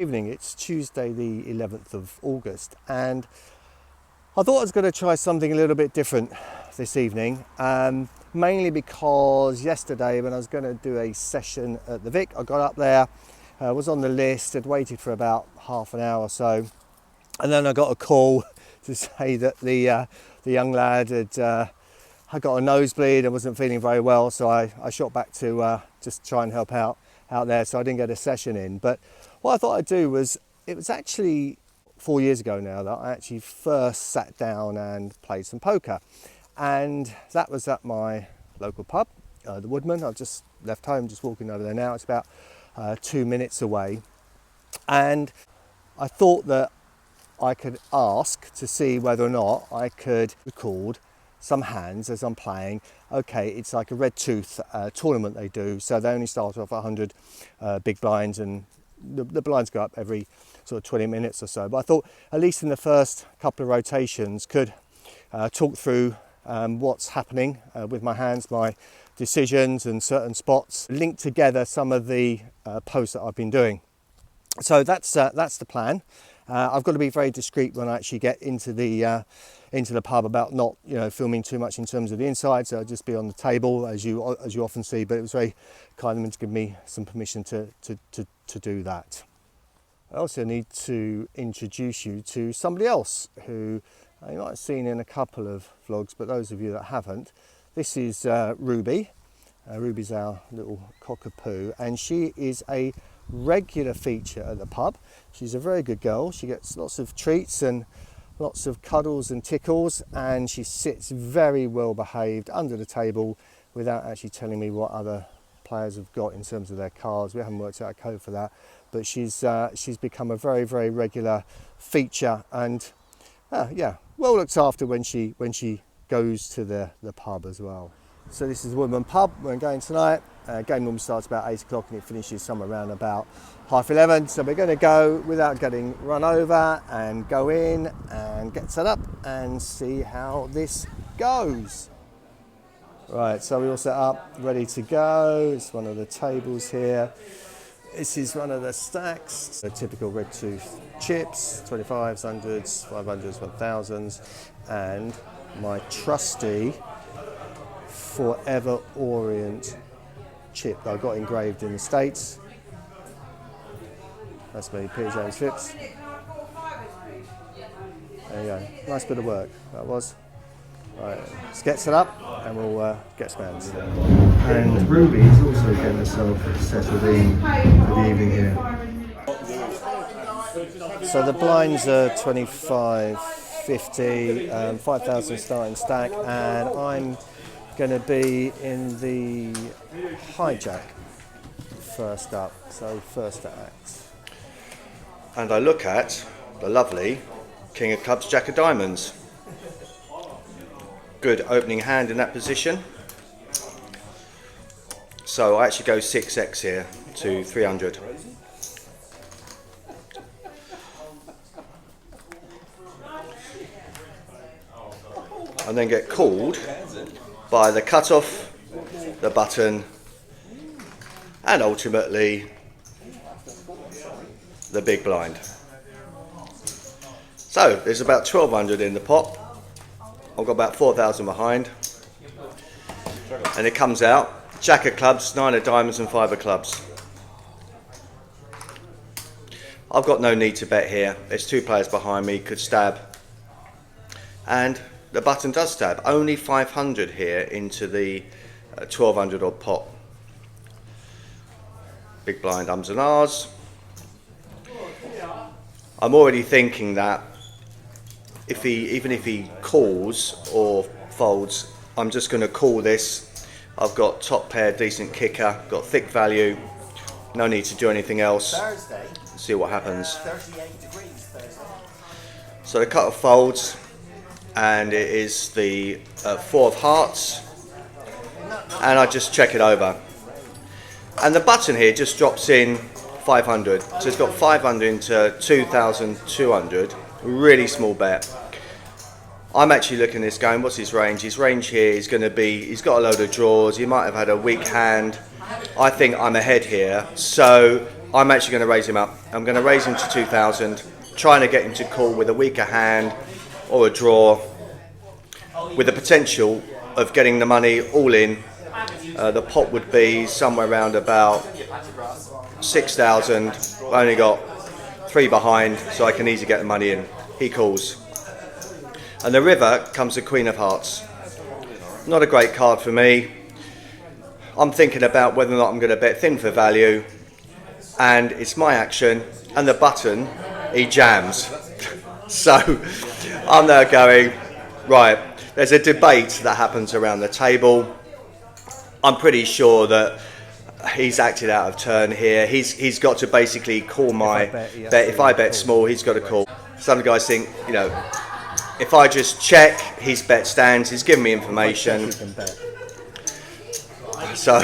Evening, it's Tuesday the 11th of August, and I thought I was going to try something a little bit different this evening, mainly because yesterday when I was going to do a session at the Vic, I got up there, was on the list, had waited for about half an hour or so, and then I got a call to say that the young lad had got a nosebleed and wasn't feeling very well, so I shot back to just try and help out there, so I didn't get a session in. But what I thought I'd do was, it was actually 4 years ago now that I actually first sat down and played some poker, and that was at my local pub, the Woodman. I've just left home, just walking over there now. It's about 2 minutes away, and I thought that I could ask to see whether or not I could record some hands as I'm playing. Okay, it's like a Redtooth tournament they do, so they only start off 100 big blinds, and the blinds go up every sort of 20 minutes or so. But I thought at least in the first couple of rotations could talk through what's happening with my hands, my decisions and certain spots, link together some of the posts that I've been doing. So that's the plan. I've got to be very discreet when I actually get into the pub about not, filming too much in terms of the inside. So I'll just be on the table as you often see. But it was very kind of them to give me some permission to do that. I also need to introduce you to somebody else who you might have seen in a couple of vlogs, but those of you that haven't, this is Ruby. Ruby's our little cockapoo, and she is a regular feature at the pub. She's a very good girl. She gets lots of treats and lots of cuddles and tickles, and she sits very well behaved under the table without actually telling me what other players have got in terms of their cards. We haven't worked out a code for that, but she's become a very, very regular feature, and well looked after when she goes to the pub as well. So this is the Woodman pub we're going tonight. Game normally starts about 8 o'clock and it finishes somewhere around about 11:30. So we're going to go without getting run over and go in and get set up and see how this goes. Right, so we're all set up, ready to go. It's one of the tables here. This is one of the stacks. So typical Redtooth chips, 25s, 100s, 500s, 1000s, and my trusty Forever Orient chip that I got engraved in the States. That's me, Peter James Phipps. There you go, nice bit of work that was. Right, let's get set up and we'll get some hands. And Ruby's also getting herself settled in for the evening here. So the blinds are 25, 50, 5,000 starting stack, and I'm going to be in the hijack first up, so first to act. And I look at the lovely King of Clubs, Jack of Diamonds. Good opening hand in that position. So I actually go 6x here to 300. And then get called by the cut-off, the button, and ultimately the big blind. So there's about 1,200 in the pot. I've got about 4,000 behind, and it comes out Jack of Clubs, 9 of Diamonds, and 5 of Clubs. I've got no need to bet here. There's 2 players behind me, could stab, and the button does stab. Only 500 here into the 1,200 odd pot. Big blind ums and ahs. I'm already thinking that even if he calls or folds, I'm just going to call this. I've got top pair, decent kicker, got thick value. No need to do anything else. Thursday. See what happens. 38 degrees Thursday. So the cut-off folds, and it is the 4 of hearts, and I just check it over, and the button here just drops in 500, so it's got 500 into 2,200. Really small bet. I'm actually looking at this going, what's his range? His range here is going to be, he's got a load of draws, he might have had a weak hand. I think I'm ahead here, so I'm actually going to raise him up. I'm going to raise him to 2,000, trying to get him to call with a weaker hand or a draw, with the potential of getting the money all in. The pot would be somewhere around about 6,000. I only got 3 behind, so I can easily get the money in. He calls. And the river comes the Queen of Hearts. Not a great card for me. I'm thinking about whether or not I'm going to bet thin for value, and it's my action, and the button, he jams. So I'm now going, right, there's a debate that happens around the table. I'm pretty sure that he's acted out of turn here. He's got to basically call my bet. If I bet small, he's got to call. Some guys think, you know, if I just check, his bet stands. He's given me information. So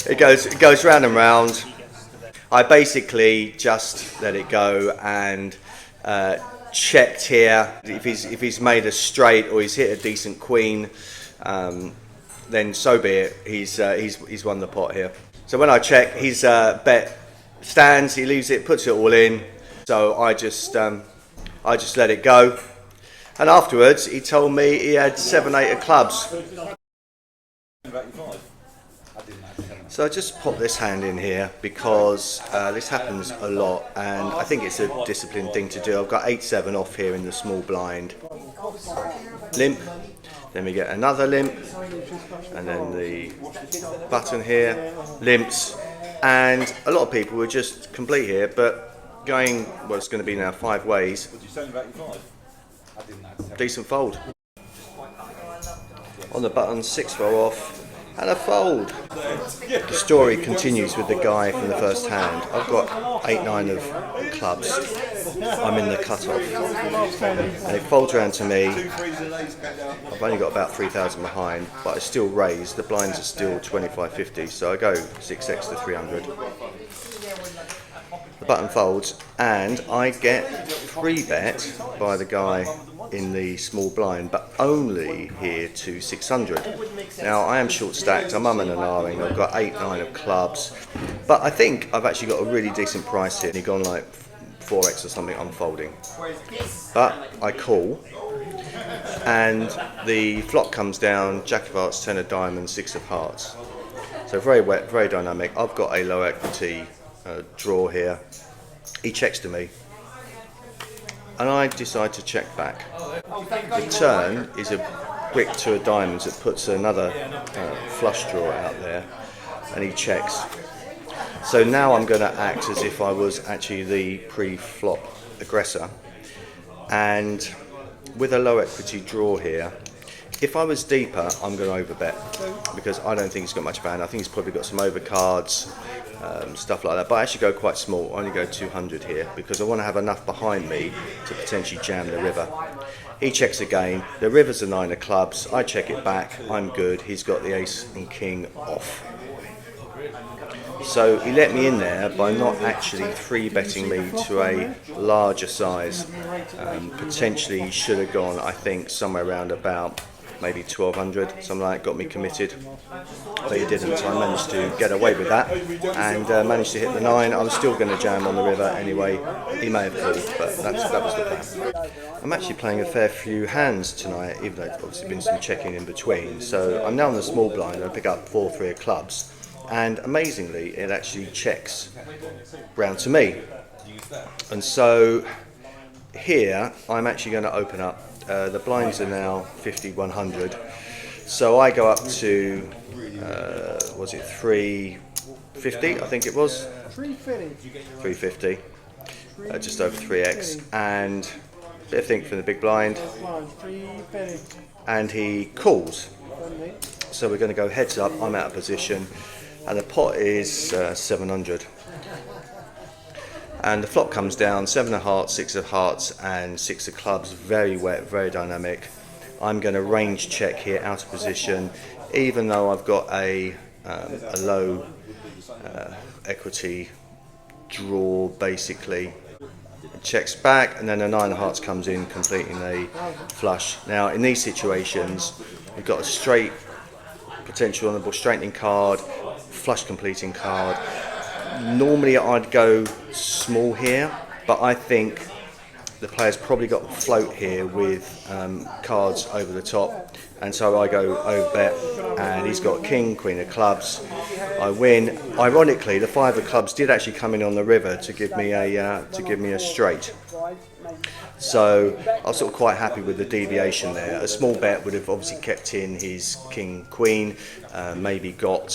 it goes round and round. I basically just let it go and checked here. If he's made a straight or he's hit a decent queen, then so be it. He's won the pot here. So when I check, his bet stands. He leaves it, puts it all in. So I just let it go. And afterwards, he told me he had 7-8 of clubs. So I just pop this hand in here because this happens a lot, and I think it's a disciplined thing to do. I've got 8-7 off here in the small blind. Limp, then we get another limp, and then the button here, limps, and a lot of people were just complete here, but going, well, it's going to be now 5 ways. Decent fold. On the button, 6 throw off. And a fold. The story continues with the guy from the first hand. I've got 8-9 of clubs. I'm in the cut-off. And it folds around to me. I've only got about 3,000 behind, but I still raise. The blinds are still 25.50, so I go 6x to 300. The button folds, and I get 3-bet by the guy in the small blind, but only here to 600. Now I am short stacked, I'm umming and ahhing, I've got 8-9 of clubs, but I think I've actually got a really decent price here. He's gone like 4x or something, I'm folding. But I call, and the flop comes down, Jack of Hearts, 10 of diamonds, 6 of hearts. So very wet, very dynamic. I've got a low equity draw here. He checks to me, and I decide to check back. The turn is a brick to a diamonds that puts another flush draw out there, and he checks. So now I'm going to act as if I was actually the pre-flop aggressor, and with a low equity draw here, if I was deeper, I'm going to overbet because I don't think he's got much of a hand. I think he's probably got some overcards, stuff like that. But I actually go quite small. I only go 200 here because I want to have enough behind me to potentially jam the river. He checks again. The river's a 9 of clubs. I check it back. I'm good. He's got the ace and king off. So he let me in there by not actually 3-betting me to a larger size. Potentially he should have gone, I think, somewhere around about maybe 1,200, something like that, got me committed, but he didn't, so I managed to get away with that and managed to hit the 9. I was still going to jam on the river anyway. He may have called, but that was the plan. I'm actually playing a fair few hands tonight, even though there's obviously been some checking in between. So I'm now on the small blind, I pick up 4-3 of clubs, and amazingly it actually checks round to me. And so here I'm actually going to open up. The blinds are now 50, 100, so I go up to was it 350? I think it was 350, just over 3x, and a bit of think from the big blind, and he calls. So we're going to go heads up. I'm out of position, and the pot is 700. And the flop comes down, 7 of hearts, 6 of hearts, and 6 of clubs. Very wet, very dynamic. I'm going to range check here, out of position, even though I've got a low equity draw, basically. It checks back, and then a 9 of hearts comes in, completing a flush. Now, in these situations, we've got a straight potential on the ball, straightening card, flush completing card. Normally I'd go small here, but I think the player's probably got float here with cards over the top, and so I go over bet, and he's got king, queen of clubs. I win. Ironically, the five of clubs did actually come in on the river to give me a straight. So I was sort of quite happy with the deviation there. A small bet would have obviously kept in his king, queen, maybe got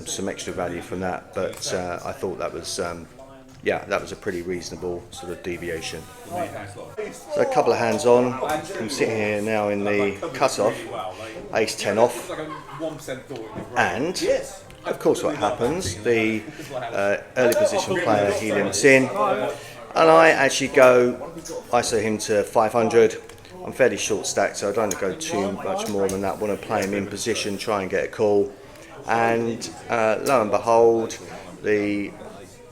some extra value from that, but I thought that was that was a pretty reasonable sort of deviation. So a couple of hands on. I'm sitting here now in the cut-off, ace 10 off, and of course what happens, the early position player, he limps in, and I actually go ISO him to 500. I'm fairly short stacked, so I don't want to go too much more than that. Want to play him in position, try and get a call, and lo and behold, the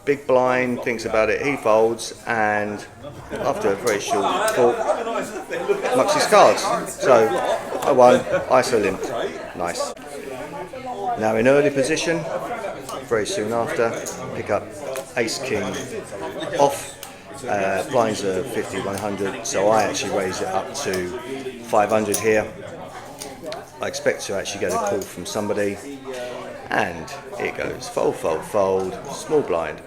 big blind thinks about it, he folds, and after a very short thought, mucks his cards. So I won, ISO limped. Nice. Now in early position, very soon after, pick up ace king off. Blinds are 50, 100, so I actually raise it up to 500 here. I expect to actually get a call from somebody, and it goes fold, fold, fold, small blind,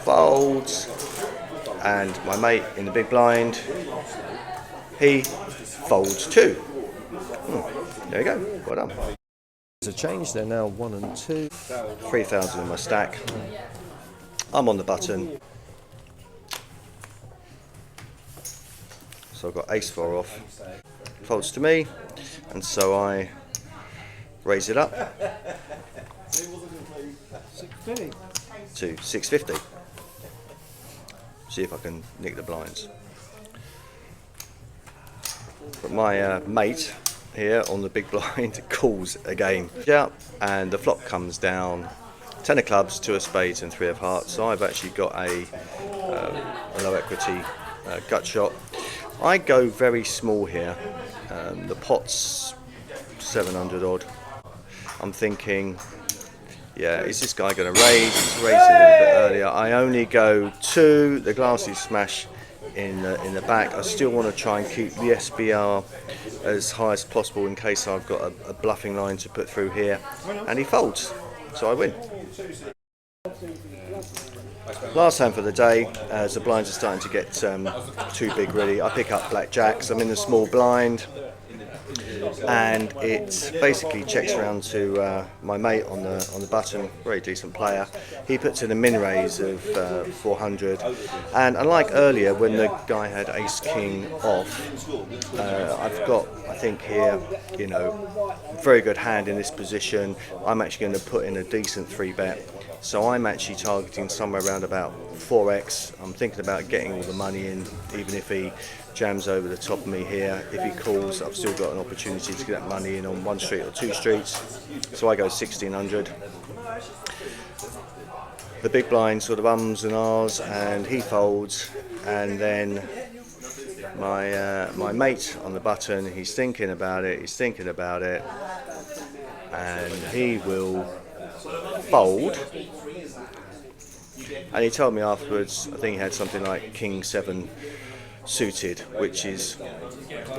folds, and my mate in the big blind, he folds too. There you go, well done. There's a change, they're now 1 and 2. 3,000 in my stack. I'm on the button. So I've got ace 4 off, folds to me, and so I raise it up to 650. See if I can nick the blinds. But my mate here on the big blind calls again. Yeah, and the flop comes down 10 of clubs, 2 of spades, and 3 of hearts. So I've actually got a low equity gut shot. I go very small here. The pot's 700 odd. I'm thinking, yeah, is this guy going to raise? He's raised a little bit earlier. I only go 2. The glasses smash in the back. I still want to try and keep the SBR as high as possible in case I've got a bluffing line to put through here. And he folds, so I win. Last hand for the day, as the blinds are starting to get too big really, I pick up black jacks. I'm in the small blind, and it basically checks around to my mate on the button, very decent player. He puts in a min raise of 400, and unlike earlier when the guy had ace king off, I've got, I think here, you know, very good hand in this position. I'm actually going to put in a decent 3-bet. So I'm actually targeting somewhere around about 4x. I'm thinking about getting all the money in, even if he jams over the top of me here. If he calls, I've still got an opportunity to get that money in on 1 street or 2 streets. So I go 1600. The big blind sort of ums and ahs, and he folds, and then my mate on the button, he's thinking about it, and he will fold. And he told me afterwards, I think he had something like king 7 suited, which is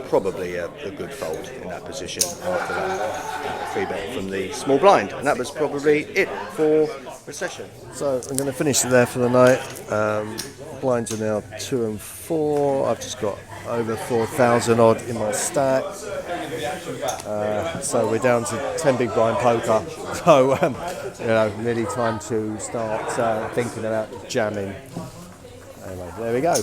probably a good fold in that position after that 3-bet from the small blind. And that was probably it for recession. So I'm going to finish it there for the night. Blinds are now 2 and 4. I've just got over 4,000 odd in my stack. So we're down to 10 big blind poker. So you know, nearly time to start thinking about jamming. Anyway, there we go.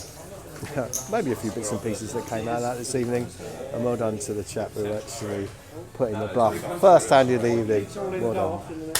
Maybe a few bits and pieces that came out of that this evening, and well done to the chap who actually put in the bluff. First hand of the evening, well done.